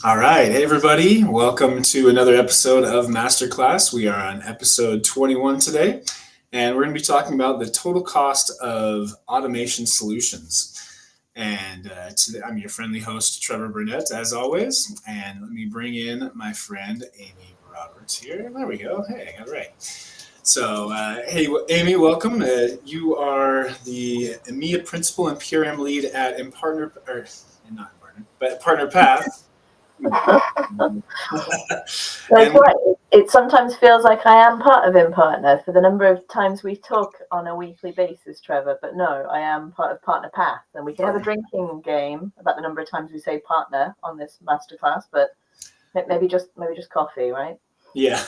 All right. Hey, everybody. Welcome to another episode of MasterClass. We are on episode 21 today, and we're going to be talking about the total cost of automation solutions. And today, I'm your friendly host, Trevor Burnett, as always. And let me bring in my friend, Amy Roberts here. There we go. Hey, all right. So, hey, Amy, welcome. You are the EMEA principal and PRM lead at Impartner, or not Impartner, but PartnerPath. That's right. It sometimes feels like I am part of Impartner for the number of times we talk on a weekly basis, Trevor. But no, I am part of PartnerPath, and we can have a drinking game about the number of times we say partner on this masterclass. But maybe just coffee, right? Yeah.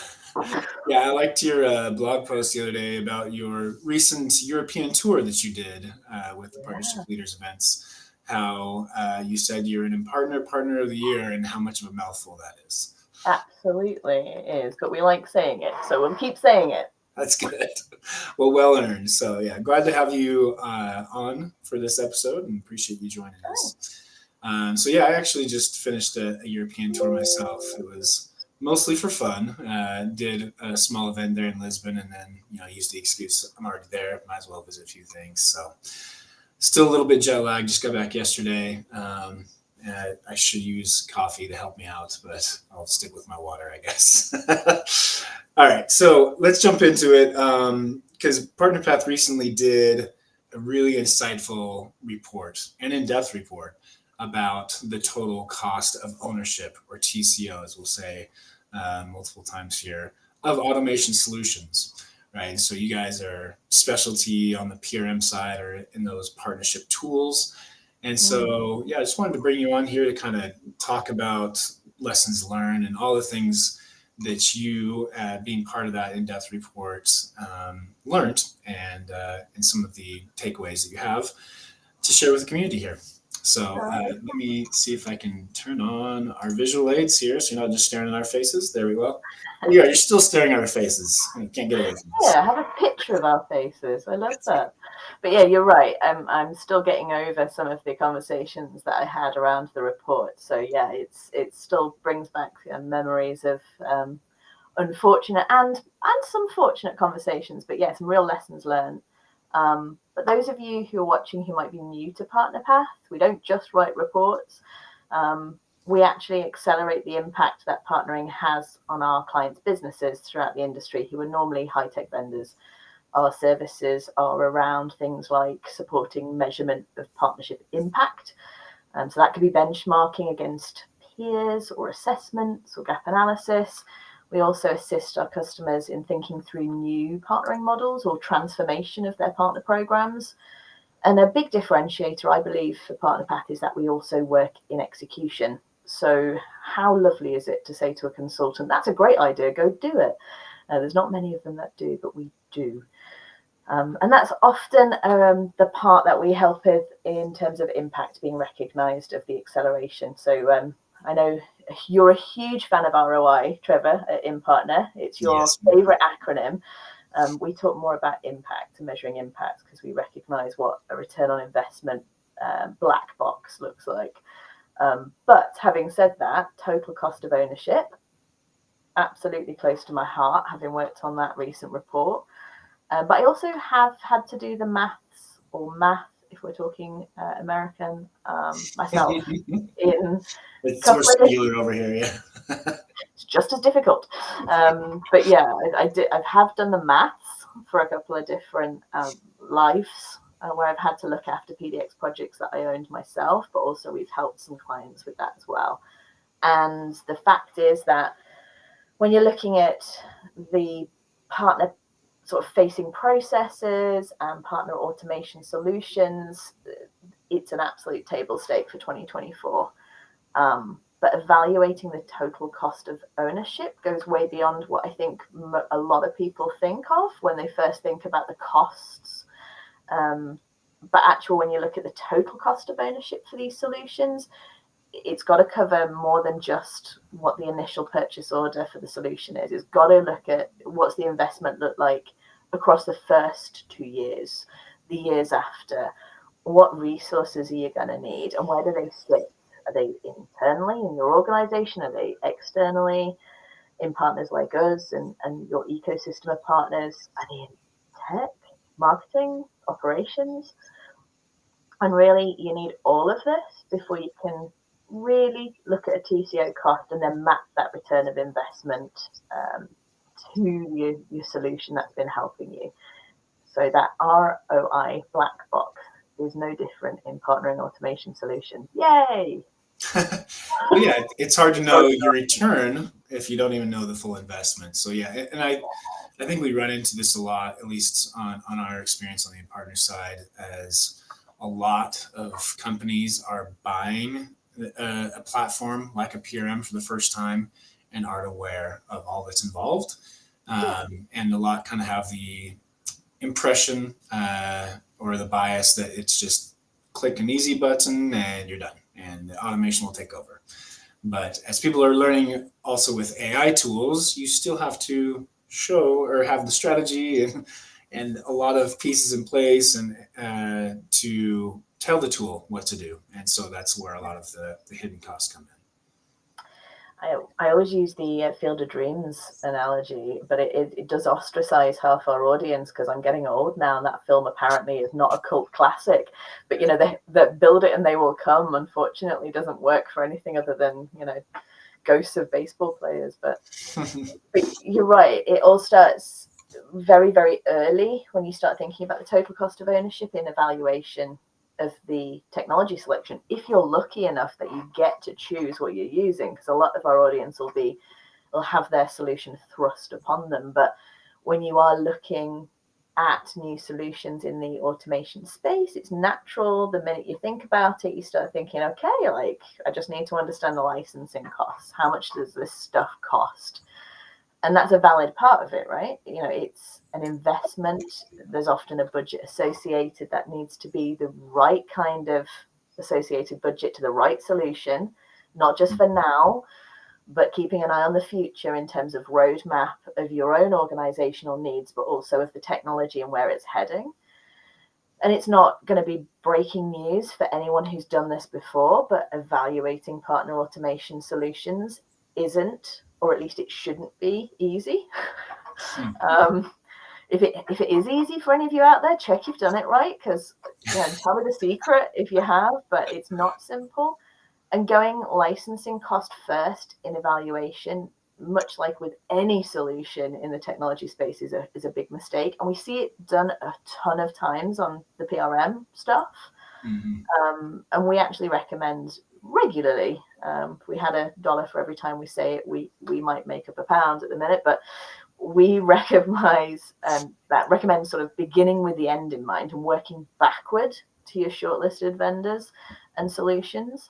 Yeah, I liked your blog post the other day about your recent European tour that you did with the Partnership Leaders events. How you said you're an Impartner Partner of the Year, and how much of a mouthful that is. Absolutely, it is. But we like saying it, so we'll keep saying it. That's good. Well earned. So yeah, glad to have you on for this episode, and appreciate you joining us. So yeah, I actually just finished a European tour myself. It was mostly for fun. Did a small event there in Lisbon, and then used the excuse I'm already there, might as well visit a few things. So still a little bit jet lagged. Just got back yesterday. I should use coffee to help me out, but I'll stick with my water, I guess. All right, so let's jump into it because PartnerPath recently did a really insightful report, an in-depth report about the total cost of ownership, or TCO, as we'll say multiple times here, of automation solutions. Right, so you guys are specialty on the PRM side or in those partnership tools. And so, I just wanted to bring you on here to kind of talk about lessons learned and all the things that you, being part of that in-depth report, learned and some of the takeaways that you have to share with the community here. So let me see if I can turn on our visual aids here so you're not just staring at our faces. There we go. Yeah, you're still staring at our faces. You can't get away from this. Yeah, have a picture of our faces. I love that. But yeah, you're right. I'm still getting over some of the conversations that I had around the report. So yeah, it still brings back memories of unfortunate and some fortunate conversations. But yeah, some real lessons learned. But those of you who are watching who might be new to PartnerPath, we don't just write reports. We actually accelerate the impact that partnering has on our clients' businesses throughout the industry, who are normally high-tech vendors. Our services are around things like supporting measurement of partnership impact. So that could be benchmarking against peers or assessments or gap analysis. We also assist our customers in thinking through new partnering models or transformation of their partner programs. And a big differentiator, I believe, for PartnerPath is that we also work in execution. So how lovely is it to say to a consultant, that's a great idea, go do it. There's not many of them that do, but we do. And that's often the part that we help with in terms of impact being recognized of the acceleration. So I know you're a huge fan of ROI, Trevor, at Impartner. It's your favorite acronym. We talk more about impact and measuring impact because we recognize what a return on investment black box looks like. But having said that, total cost of ownership, absolutely close to my heart, having worked on that recent report. But I also have had to do the math, if we're talking American, myself. It's more singular over here, yeah. It's just as difficult. But yeah, I have done the maths for a couple of different lives where I've had to look after PDX projects that I owned myself, but also we've helped some clients with that as well. And the fact is that when you're looking at the partner sort of facing processes and partner automation solutions, it's an absolute table stake for 2024. But evaluating the total cost of ownership goes way beyond what I think a lot of people think of when they first think about the costs. But actually, when you look at the total cost of ownership for these solutions, it's got to cover more than just what the initial purchase order for the solution is. It's got to look at what's the investment look like across the first 2 years, the years after, what resources are you going to need, and where do they sit Are they internally in your organization? Are they externally in partners like us and your ecosystem of partners? Are they in tech, marketing, operations? And really, you need all of this before you can really look at a TCO cost and then map that return of investment to your solution that's been helping you. So that ROI black box is no different in partnering automation solutions. Yay! Well, yeah, it's hard to know your return if you don't even know the full investment. So yeah, and I think we run into this a lot, at least on our experience on the partner side, as a lot of companies are buying a platform like a PRM for the first time and aren't aware of all that's involved. And a lot kind of have the impression or the bias that it's just click an easy button and you're done and the automation will take over. But as people are learning also with AI tools, you still have to show or have the strategy and a lot of pieces in place and to tell the tool what to do. And so that's where a lot of the hidden costs come in. I always use the Field of Dreams analogy, but it does ostracize half our audience because I'm getting old now, and that film apparently is not a cult classic. But they build it and they will come. Unfortunately, doesn't work for anything other than ghosts of baseball players. But you're right. It all starts very, very early when you start thinking about the total cost of ownership in evaluation of the technology selection, if you're lucky enough that you get to choose what you're using, because a lot of our audience will have their solution thrust upon them. But when you are looking at new solutions in the automation space, it's natural. The minute you think about it, you start thinking, okay, like I just need to understand the licensing costs. How much does this stuff cost? And that's a valid part of it, right? It's an investment. There's often a budget associated that needs to be the right kind of associated budget to the right solution, not just for now, but keeping an eye on the future in terms of roadmap of your own organizational needs, but also of the technology and where it's heading. And it's not going to be breaking news for anyone who's done this before, but evaluating partner automation solutions isn't, or at least it shouldn't be, easy. If it is easy for any of you out there, check you've done it right, because tell me the secret if you have, but it's not simple. And going licensing cost first in evaluation, much like with any solution in the technology space, is a big mistake. And we see it done a ton of times on the PRM stuff. Mm-hmm. And we actually recommend regularly. If we had $1 for every time we say it, we might make up £1 at the minute, but we recommend sort of beginning with the end in mind and working backward to your shortlisted vendors and solutions.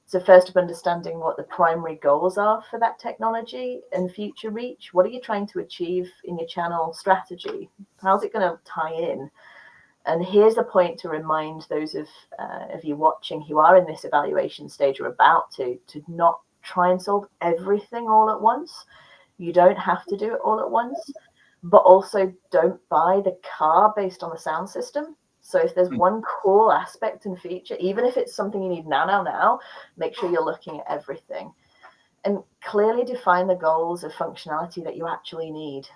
So first of understanding what the primary goals are for that technology and future reach. What are you trying to achieve in your channel strategy? How's it going to tie in? And here's the point to remind those of you watching who are in this evaluation stage or about to not try and solve everything all at once. You don't have to do it all at once, but also don't buy the car based on the sound system. So if there's one cool aspect and feature, even if it's something you need now, make sure you're looking at everything. And clearly define the goals of functionality that you actually need.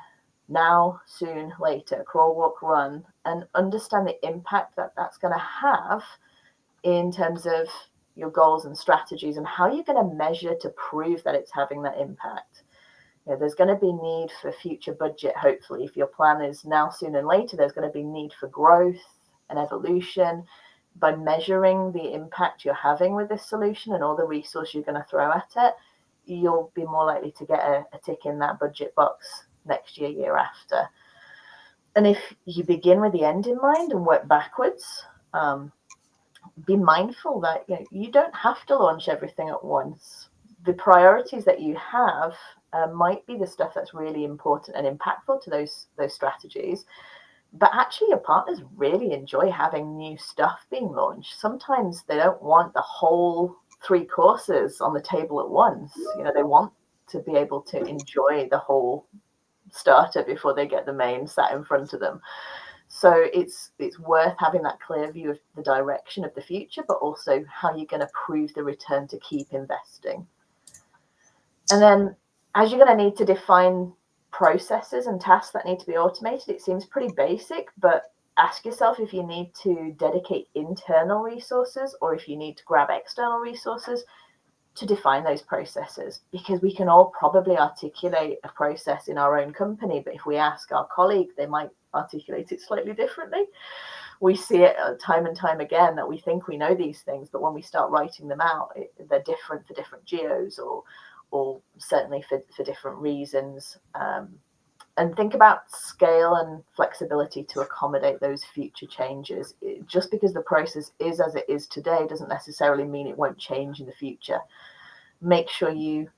Now, soon, later, crawl, walk, run, and understand the impact that that's going to have in terms of your goals and strategies and how you're going to measure to prove that it's having that impact. There's going to be need for future budget, hopefully. If your plan is now, soon, and later, there's going to be need for growth and evolution. By measuring the impact you're having with this solution and all the resource you're going to throw at it, you'll be more likely to get a tick in that budget box next year after. And if you begin with the end in mind and work backwards, be mindful that you don't have to launch everything at once. The priorities that you have might be the stuff that's really important and impactful to those strategies. But actually, your partners really enjoy having new stuff being launched. Sometimes they don't want the whole 3 courses on the table at once. They want to be able to enjoy the whole starter before they get the main sat in front of them. So it's worth having that clear view of the direction of the future, but also how you're going to prove the return to keep investing. And then as you're going to need to define processes and tasks that need to be automated, it seems pretty basic, but ask yourself if you need to dedicate internal resources or if you need to grab external resources to define those processes, because we can all probably articulate a process in our own company, but if we ask our colleague, they might articulate it slightly differently. We see it time and time again that we think we know these things, but when we start writing them out, they're different for different geos or certainly for different reasons. And think about scale and flexibility to accommodate those future changes. Just because the process is as it is today doesn't necessarily mean it won't change in the future. Make sure you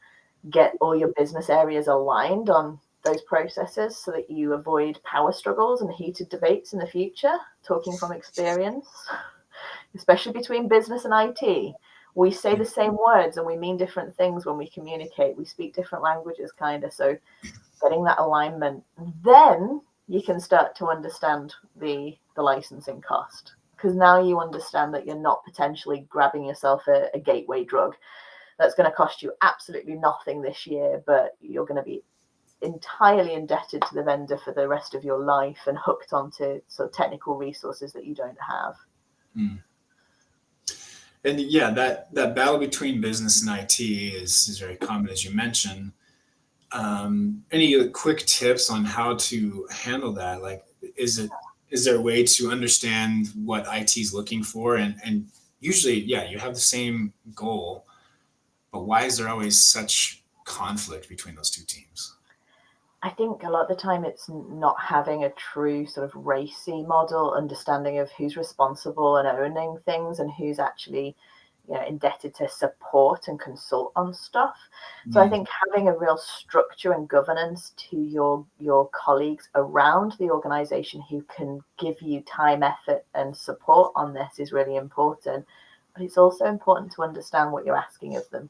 get all your business areas aligned on those processes so that you avoid power struggles and heated debates in the future, talking from experience, especially between business and IT. We say the same words and we mean different things when we communicate. We speak different languages, kind of. So getting that alignment, then you can start to understand the licensing cost, because now you understand that you're not potentially grabbing yourself a gateway drug that's going to cost you absolutely nothing this year, but you're going to be entirely indebted to the vendor for the rest of your life and hooked onto sort of technical resources that you don't have. And yeah, that battle between business and IT is very common, as you mentioned. Any quick tips on how to handle that? Like, is there a way to understand what IT is looking for? And usually, yeah, you have the same goal, but why is there always such conflict between those two teams? I think a lot of the time it's not having a true sort of racy model, understanding of who's responsible and owning things and who's actually, indebted to support and consult on stuff. So I think having a real structure and governance to your colleagues around the organization who can give you time, effort, and support on this is really important. But it's also important to understand what you're asking of them.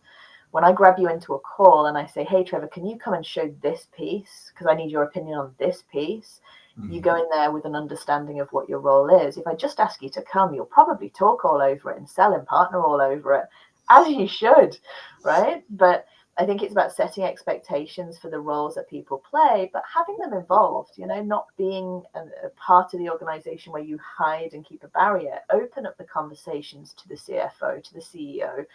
When I grab you into a call and I say, hey, Trevor, can you come and show this piece? Because I need your opinion on this piece. You go in there with an understanding of what your role is. If I just ask you to come, you'll probably talk all over it and sell Impartner all over it, as you should, right? But I think it's about setting expectations for the roles that people play, but having them involved, not being a part of the organization where you hide and keep a barrier. Open up the conversations to the CFO, to the CEO.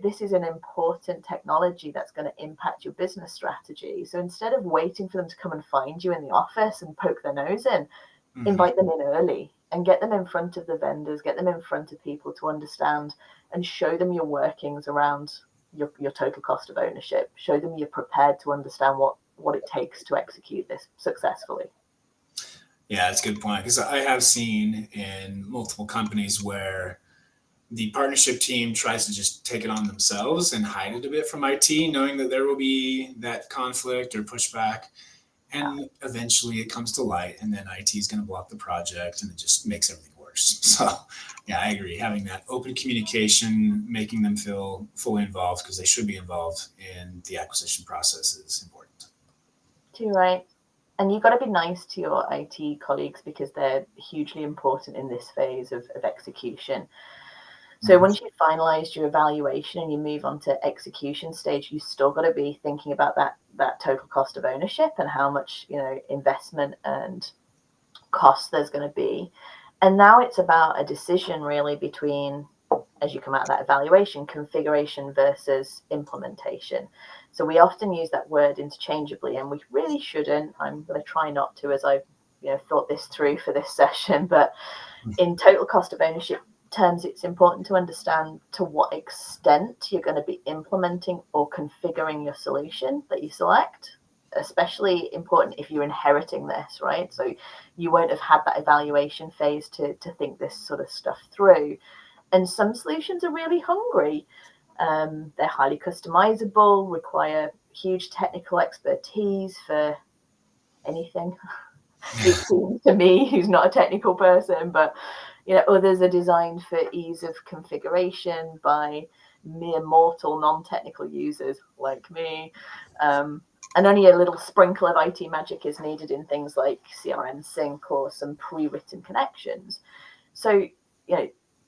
This is an important technology that's going to impact your business strategy. So instead of waiting for them to come and find you in the office and poke their nose in, invite them in early and get them in front of the vendors, get them in front of people to understand and show them your workings around your total cost of ownership. Show them you're prepared to understand what it takes to execute this successfully. Yeah, that's a good point, because I have seen in multiple companies where the partnership team tries to just take it on themselves and hide it a bit from IT, knowing that there will be that conflict or pushback. And eventually it comes to light, and then IT is going to block the project, and it just makes everything worse. So, yeah, I agree. Having that open communication, making them feel fully involved, because they should be involved in the acquisition process, is important. Too right. And you've got to be nice to your IT colleagues, because they're hugely important in this phase of execution. So once you've finalized your evaluation and you move on to execution stage, you still got to be thinking about that total cost of ownership and how much, investment and cost there's going to be. And now it's about a decision really between, as you come out of that evaluation, configuration versus implementation. So we often use that word interchangeably, and we really shouldn't. I'm going to try not to, as I've thought this through for this session. But in total cost of ownership terms, it's important to understand to what extent you're going to be implementing or configuring your solution that you select. Especially important if you're inheriting this, right? So you won't have had that evaluation phase to think this sort of stuff through. And some solutions are really hungry. They're highly customizable, require huge technical expertise for anything. It seems to me, who's not a technical person, but others are designed for ease of configuration by mere mortal non-technical users like me. And only a little sprinkle of IT magic is needed in things like CRM sync or some pre-written connections. So,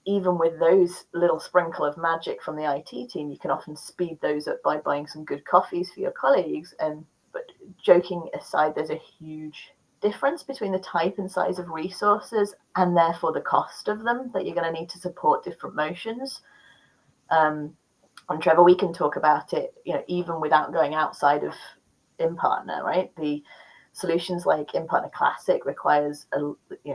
even with those little sprinkle of magic from the IT team, you can often speed those up by buying some good coffees for your colleagues. But joking aside, there's a huge difference between the type and size of resources and therefore the cost of them that you're going to need to support different motions. And Trevor, we can talk about it, even without going outside of Impartner, right? The solutions like Impartner Classic requires a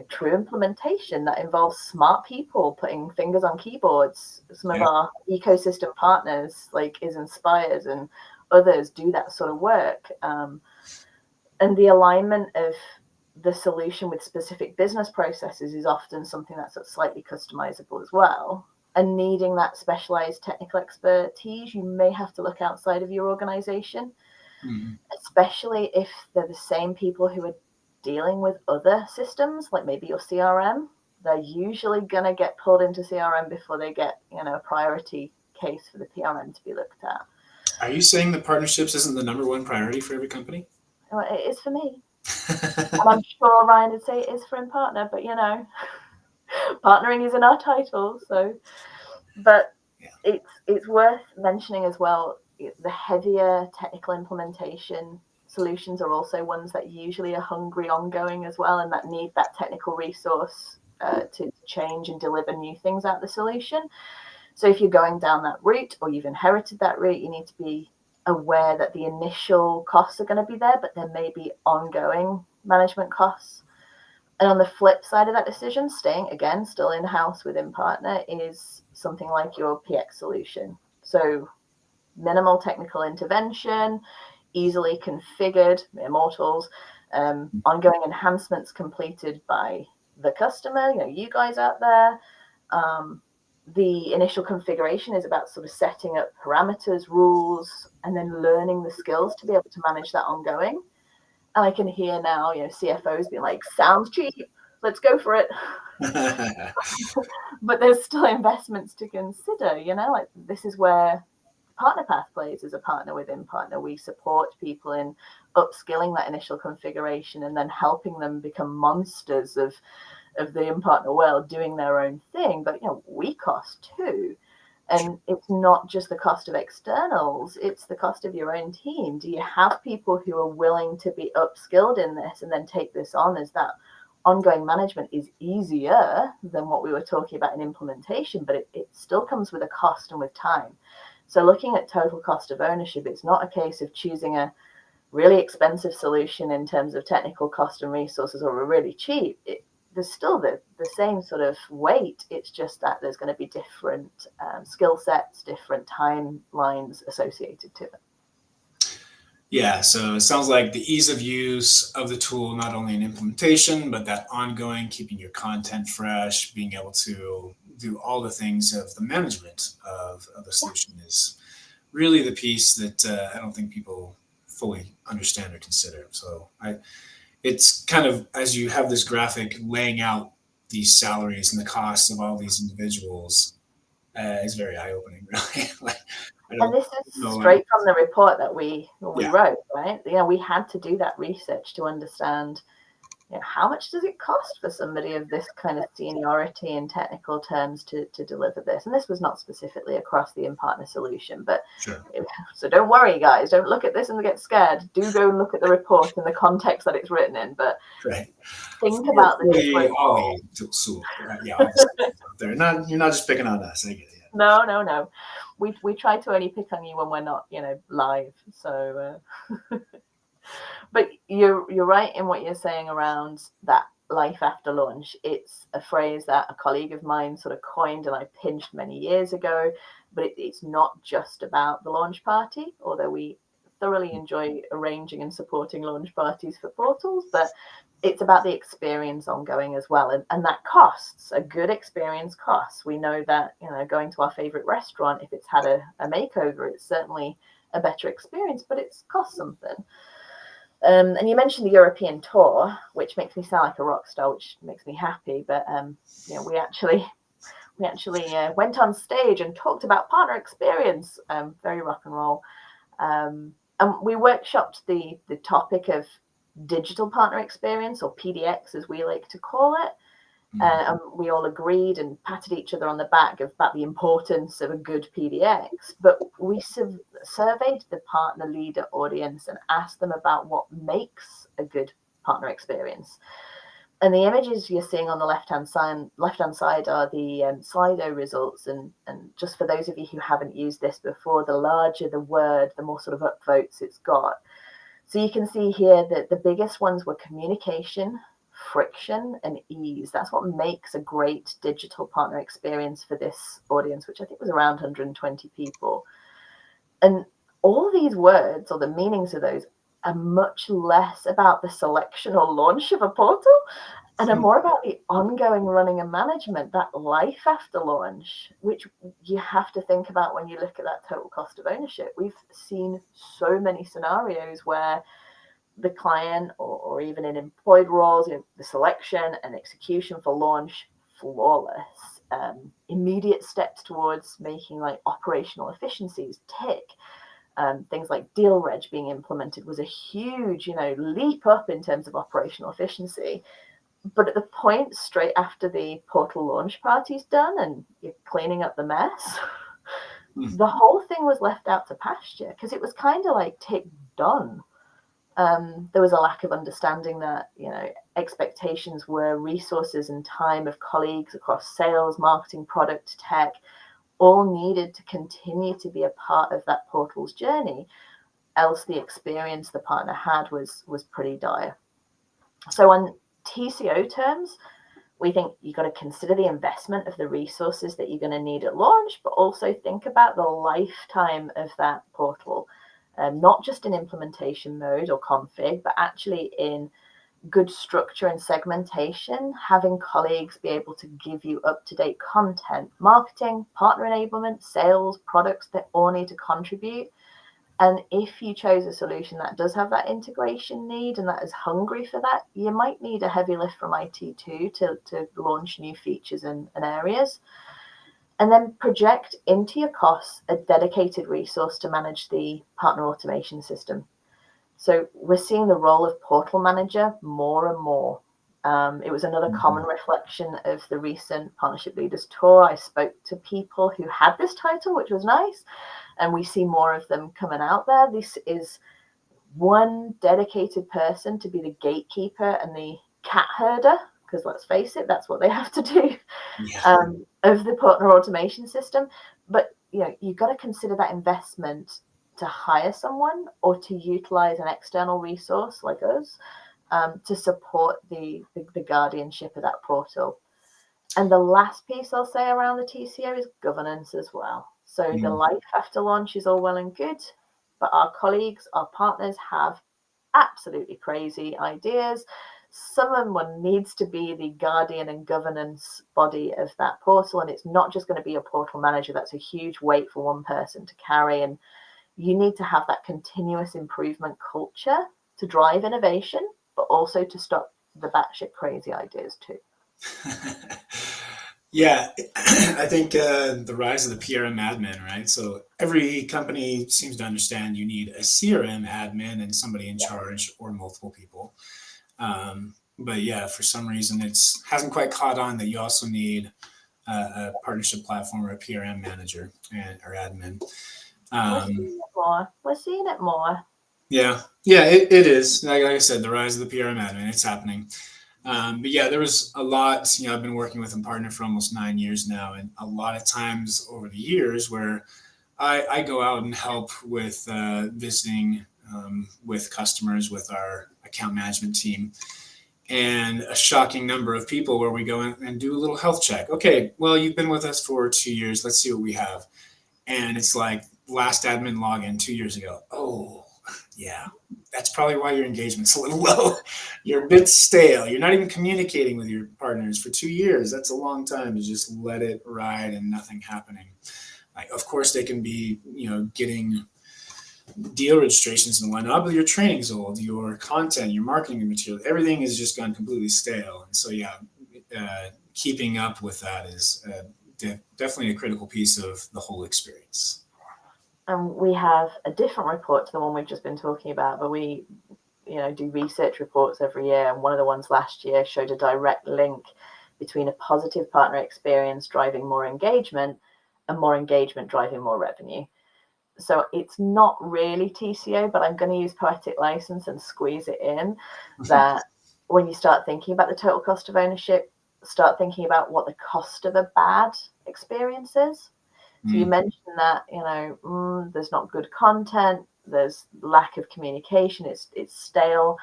true implementation that involves smart people putting fingers on keyboards. Some of our ecosystem partners, like Is Inspired and others, do that sort of work. And the alignment of the solution with specific business processes is often something that's slightly customizable as well. And needing that specialized technical expertise, you may have to look outside of your organization. Mm-hmm. Especially if they're the same people who are dealing with other systems, like maybe your CRM. They're usually going to get pulled into CRM before they get, a priority case for the PRM to be looked at. Are you saying that partnerships isn't the number one priority for every company? Well, it is for me. And I'm sure Ryan would say it is for Impartner, but partnering is in our title. So, but it's worth mentioning as well, the heavier technical implementation solutions are also ones that usually are hungry ongoing as well, and that need that technical resource to change and deliver new things out of the solution. So if you're going down that route or you've inherited that route, you need to be aware that the initial costs are going to be there, but there may be ongoing management costs. And on the flip side of that decision, staying again still in-house with Impartner is something like your PX solution. So minimal technical intervention, easily configured, immortals, ongoing enhancements completed by the customer, you guys out there. The initial configuration is about sort of setting up parameters, rules, and then learning the skills to be able to manage that ongoing. And I can hear now, CFOs being like, sounds cheap, let's go for it. But there's still investments to consider, like this is where PartnerPath plays as a partner with Impartner. We support people in upskilling that initial configuration and then helping them become monsters of the Impartner world, doing their own thing. But, we cost too. And it's not just the cost of externals, it's the cost of your own team. Do you have people who are willing to be upskilled in this and then take this on as that ongoing management is easier than what we were talking about in implementation, but it still comes with a cost and with time. So looking at total cost of ownership, it's not a case of choosing a really expensive solution in terms of technical cost and resources or a really cheap. There's still the same sort of weight. It's just that there's going to be different skill sets, different timelines associated to it. Yeah, so it sounds like the ease of use of the tool, not only in implementation, but that ongoing, keeping your content fresh, being able to do all the things of the management of the solution is really the piece that I don't think people fully understand or consider. So it's kind of, as you have this graphic laying out these salaries and the costs of all these individuals, is very eye-opening, really. And this is straight from the report that we wrote, right? We had to do that research to understand, how much does it cost for somebody of this kind of seniority in technical terms to deliver this? And this was not specifically across the Impartner solution, but sure. So don't worry, guys. Don't look at this and get scared. Do go and look at the report and the context that it's written in. But think about the different you're not just picking on us. I get it. No. We try to only pick on you when we're not, live. So, but you're right in what you're saying around that life after launch. It's a phrase that a colleague of mine sort of coined and I pinched many years ago. But it's not just about the launch party, although we thoroughly enjoy arranging and supporting launch parties for portals, but it's about the experience ongoing as well. And that costs. A good experience costs. We know that, going to our favorite restaurant, if it's had a makeover, it's certainly a better experience, but it's cost something. And you mentioned the European tour, which makes me sound like a rock star, which makes me happy. But, we actually went on stage and talked about partner experience, very rock and roll. We workshopped the topic of digital partner experience, or PDX as we like to call it. And we all agreed and patted each other on the back about the importance of a good PDX. But we surveyed the partner leader audience and asked them about what makes a good partner experience. And the images you're seeing on the left-hand side are the Slido results. And just for those of you who haven't used this before, the larger the word, the more sort of upvotes it's got. So you can see here that the biggest ones were communication, friction, and ease. That's what makes a great digital partner experience for this audience, which I think was around 120 people. And all these words, or the meanings of those, are much less about the selection or launch of a portal and are more about the ongoing running and management, that life after launch, which you have to think about when you look at that total cost of ownership. We've seen so many scenarios where the client, or even in employed roles, the selection and execution for launch, flawless. Immediate steps towards making like operational efficiencies tick. Things like deal reg being implemented was a huge, leap up in terms of operational efficiency. But at the point straight after the portal launch party's done and you're cleaning up the mess, the whole thing was left out to pasture because it was kind of like tick done. There was a lack of understanding that, expectations were resources and time of colleagues across sales, marketing, product, tech, all needed to continue to be a part of that portal's journey. Else the experience the partner had was pretty dire. So on TCO terms, we think you've got to consider the investment of the resources that you're going to need at launch, but also think about the lifetime of that portal. Not just in implementation mode or config, but actually in good structure and segmentation, having colleagues be able to give you up-to-date content, marketing, partner enablement, sales, products that all need to contribute. And if you chose a solution that does have that integration need and that is hungry for that, you might need a heavy lift from IT too to launch new features and areas. And then project into your costs a dedicated resource to manage the partner automation system. So we're seeing the role of portal manager more and more. It was another common reflection of the recent Partnership Leaders Tour. I spoke to people who had this title, which was nice. And we see more of them coming out there. This is one dedicated person to be the gatekeeper and the cat herder, because let's face it, that's what they have to do, of the partner automation system. But you've got to consider that investment to hire someone or to utilize an external resource like us to support the guardianship of that portal. And the last piece I'll say around the TCO is governance as well. So the life after launch is all well and good, but our colleagues, our partners have absolutely crazy ideas. Someone needs to be the guardian and governance body of that portal. And it's not just going to be a portal manager. That's a huge weight for one person to carry. And you need to have that continuous improvement culture to drive innovation, but also to stop the batshit crazy ideas too. Yeah, I think the rise of the PRM admin, right? So every company seems to understand you need a CRM admin and somebody in charge or multiple people. But yeah, for some reason, hasn't quite caught on that you also need a partnership platform or a PRM manager or admin. We're seeing it more. Yeah, it is. Like I said, the rise of the PRM admin, it's happening. But yeah, there was a lot, I've been working with Impartner for almost 9 years now, and a lot of times over the years where I go out and help with visiting with customers with our account management team, and a shocking number of people where we go in and do a little health check. Okay, well, you've been with us for 2 years. Let's see what we have. And it's like last admin login 2 years ago. Oh, yeah. That's probably why your engagement's a little low. You're a bit stale. You're not even communicating with your partners for 2 years. That's a long time to just let it ride and nothing happening. Like, of course, they can be, getting deal registrations and whatnot, but your training's old, your content, your marketing material, everything has just gone completely stale. And so, keeping up with that is definitely a critical piece of the whole experience. And we have a different report to the one we've just been talking about, but we do research reports every year. And one of the ones last year showed a direct link between a positive partner experience driving more engagement and more engagement driving more revenue. So it's not really TCO, but I'm going to use poetic license and squeeze it in that when you start thinking about the total cost of ownership, start thinking about what the cost of a bad experience is. So you mentioned that, there's not good content, there's lack of communication, it's stale.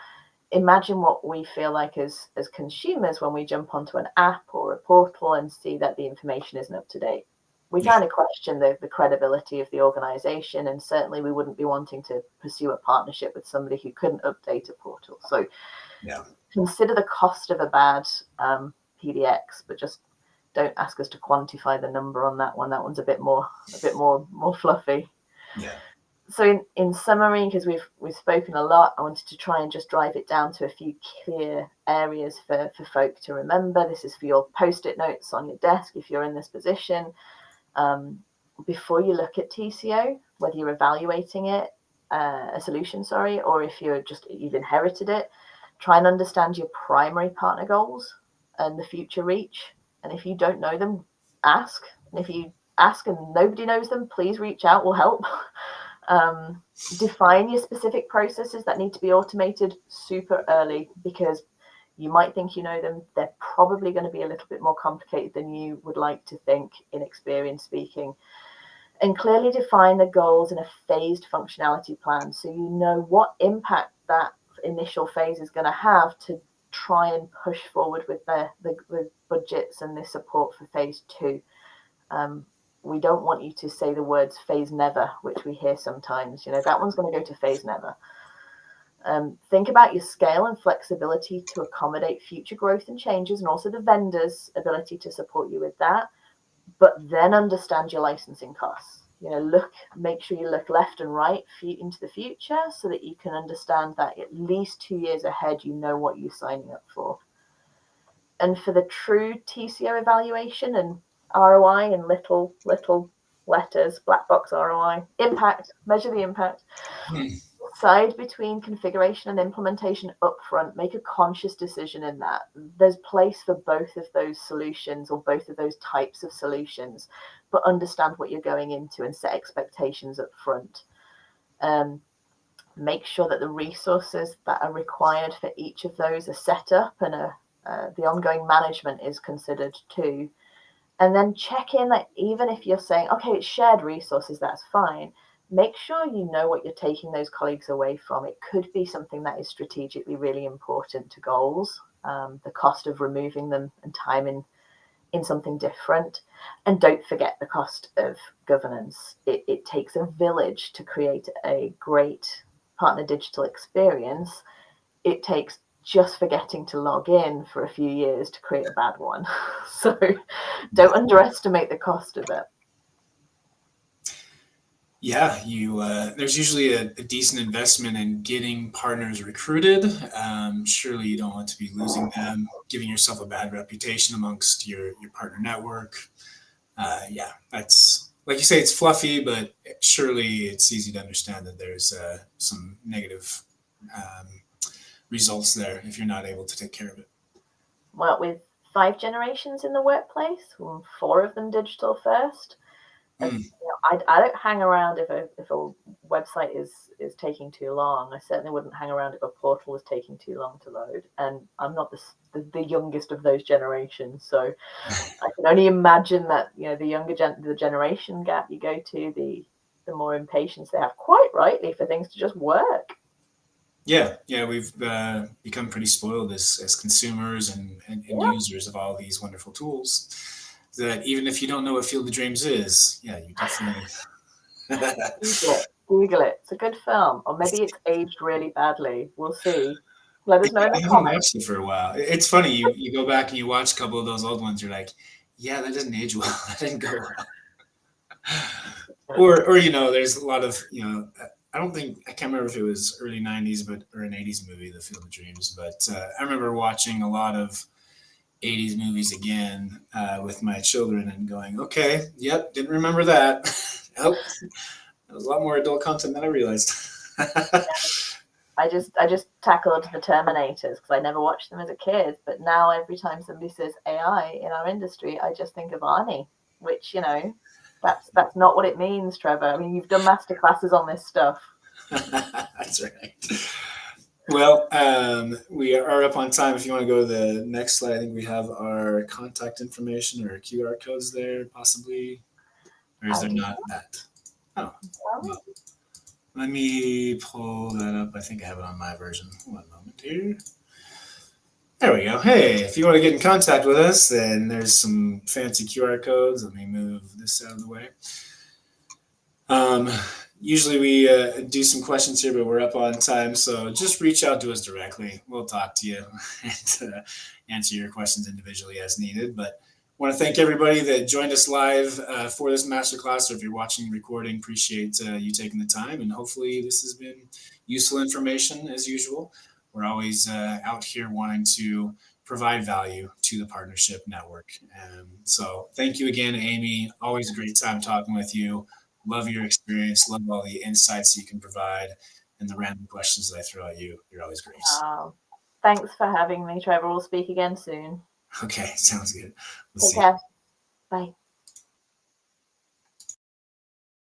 Imagine what we feel like as consumers when we jump onto an app or a portal and see that the information isn't up to date. We kind of question the credibility of the organization, and certainly we wouldn't be wanting to pursue a partnership with somebody who couldn't update a portal. So consider the cost of a bad PDX, but just don't ask us to quantify the number on that one. That one's a bit more fluffy. Yeah. So in summary, because we've spoken a lot, I wanted to try and just drive it down to a few clear areas for folk to remember. This is for your post-it notes on your desk if you're in this position. Before you look at TCO, whether you're evaluating it, a solution, or if you've inherited it, try and understand your primary partner goals and the future reach. And if you don't know them, ask. And if you ask and nobody knows them, please reach out, we'll help. Define your specific processes that need to be automated super early, because you might think you know them. They're probably going to be a little bit more complicated than you would like to think in experience speaking. And clearly define the goals in a phased functionality plan, so you know what impact that initial phase is going to have to try and push forward with the budgets and the support for phase 2. We don't want you to say the words phase never, which we hear sometimes. That one's going to go to phase never. Think about your scale and flexibility to accommodate future growth and changes, and also the vendor's ability to support you with that. But then understand your licensing costs. Make sure you look left and right into the future, so that you can understand that at least 2 years ahead, you know what you're signing up for. And for the true TCO evaluation and ROI in little letters, black box ROI, impact, measure the impact. Decide between configuration and implementation upfront. Make a conscious decision in that. There's place for both of those solutions or both of those types of solutions, but understand what you're going into and set expectations up front. Make sure that the resources that are required for each of those are set up, and the ongoing management is considered too. And then check in that even if you're saying, okay, it's shared resources, that's fine. Make sure you know what you're taking those colleagues away from. It could be something that is strategically really important to goals, the cost of removing them and time in something different. And don't forget the cost of governance. It takes a village to create a great partner digital experience. It takes just forgetting to log in for a few years to create a bad one. So don't underestimate the cost of it. Yeah, there's usually a decent investment in getting partners recruited. Surely you don't want to be losing them, giving yourself a bad reputation amongst your partner network. That's, like you say, it's fluffy, but surely it's easy to understand that there's some negative results there if you're not able to take care of it. Well, with 5 generations in the workplace, 4 of them digital first, I don't hang around if a website is taking too long. I certainly wouldn't hang around if a portal was taking too long to load. And I'm not the youngest of those generations, so I can only imagine that the younger the generation gap you go to, the more impatience they have, quite rightly, for things to just work. Yeah, we've become pretty spoiled as consumers and users of all these wonderful tools, that even if you don't know what Field of Dreams is, you definitely Google it. It's a good film, or maybe it's aged really badly. We'll see. Let us know in the comments. I haven't watched it for a while. It's funny, you go back and you watch a couple of those old ones, you're like, yeah, that doesn't age well. That didn't go well. Or there's a lot of, I can't remember if it was early 90s or an 80s movie, The Field of Dreams, but I remember watching a lot of 80s movies again with my children and going, okay, yep, didn't remember that. Nope. was a lot more adult content than I realized. I just tackled the Terminators because I never watched them as a kid. But now every time somebody says AI in our industry, I just think of Arnie, which, that's not what it means, Trevor. I mean, you've done masterclasses on this stuff. That's right. Well, we are up on time. If you want to go to the next slide, I think we have our contact information or QR codes there, possibly. Or is there not that? Oh, well, let me pull that up. I think I have it on my version. One moment here. There we go. Hey, if you want to get in contact with us, then there's some fancy QR codes. Let me move this out of the way. Usually we do some questions here, but we're up on time. So just reach out to us directly. We'll talk to you and answer your questions individually as needed. But I want to thank everybody that joined us live for this masterclass, or if you're watching the recording, appreciate you taking the time. And hopefully this has been useful information as usual. We're always out here wanting to provide value to the partnership network. So thank you again, Amy. Always a great time talking with you. Love your experience. Love all the insights you can provide and the random questions that I throw at you. You're always great. Thanks for having me, Trevor. We'll speak again soon. Okay, sounds good. Take care. Bye.